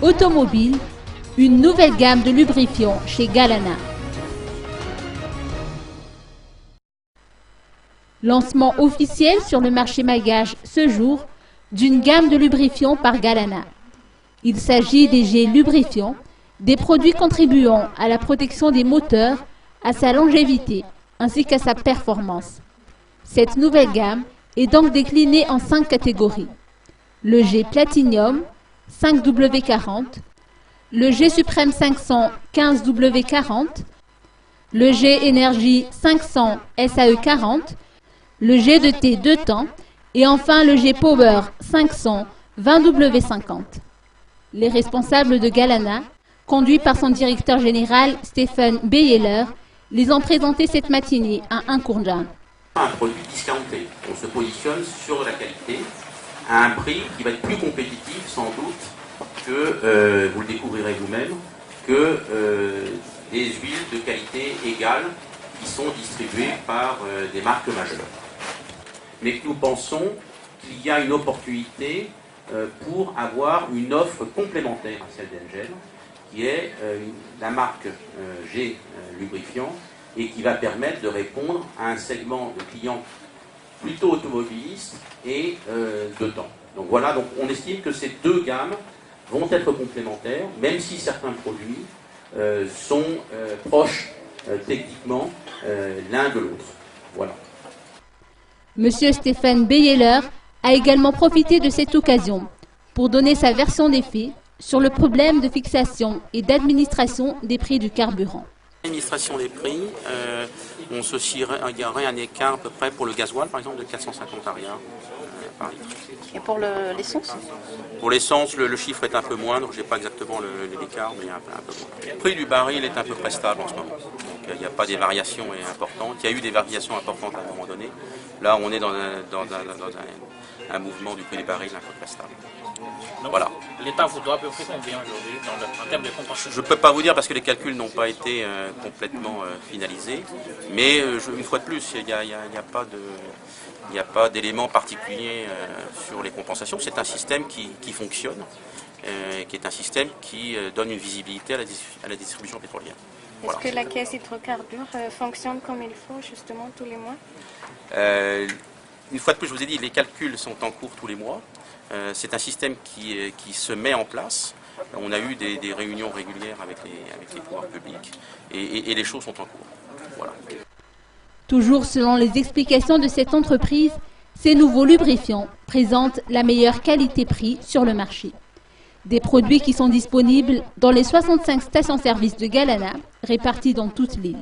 automobile, une nouvelle gamme de lubrifiants chez Galana. Lancement officiel sur le marché malgache ce jour d'une gamme de lubrifiants par Galana. Il s'agit des gels lubrifiants, des produits contribuant à la protection des moteurs, à sa longévité ainsi qu'à sa performance. Cette nouvelle gamme est donc déclinée en 5 catégories. Le G Platinum 5W40, le G Suprême 500 15W40, le G Energy 500 SAE40, le G de T 2 temps et enfin le G Power 500 20W50. Les responsables de Galana, conduits par son directeur général Stéphane Beyeler, les ont présentés cette matinée à Ankourjan. Un produit discounté. On se positionne sur la qualité à un prix qui va être plus compétitif sans doute que, vous le découvrirez vous-même, que des huiles de qualité égale qui sont distribuées par des marques majeures. Mais nous pensons qu'il y a une opportunité pour avoir une offre complémentaire à celle d'Engel, qui est la marque G Lubrifiant et qui va permettre de répondre à un segment de clients plutôt automobilistes et de temps. Donc voilà, donc on estime que ces deux gammes vont être complémentaires, même si certains produits sont proches techniquement l'un de l'autre. Voilà. Monsieur Stéphane Beyeler a également profité de cette occasion pour donner sa version des faits sur le problème de fixation et d'administration des prix du carburant. L'administration des prix, il y aurait un écart à peu près pour le gasoil, par exemple, de 450 arias par litre. Et pour l'essence? Pour l'essence, le chiffre est un peu moindre, je n'ai pas exactement l'écart, mais un peu moins. Le prix du baril est à peu près stable en ce moment. Donc il n'y a pas des variations importantes. Il y a eu des variations importantes à un moment donné. Là, on est dans un mouvement du prix des barils à peu près stable. Donc, voilà. L'État vous doit à peu près combien aujourd'hui en termes de compensation? Je ne peux pas vous dire parce que les calculs n'ont pas été complètement finalisés, mais une fois de plus, il n'y a pas d'éléments particuliers sur les compensations. C'est un système qui fonctionne, qui est un système qui donne une visibilité à la distribution pétrolière. Voilà. Est-ce que la caisse hydrocarbures fonctionne comme il faut justement tous les mois? Une fois de plus, je vous ai dit, les calculs sont en cours tous les mois. C'est un système qui se met en place. On a eu des réunions régulières avec les pouvoirs publics et les choses sont en cours. Voilà. Toujours selon les explications de cette entreprise, ces nouveaux lubrifiants présentent la meilleure qualité-prix sur le marché. Des produits qui sont disponibles dans les 65 stations-service de Galana réparties dans toute l'île.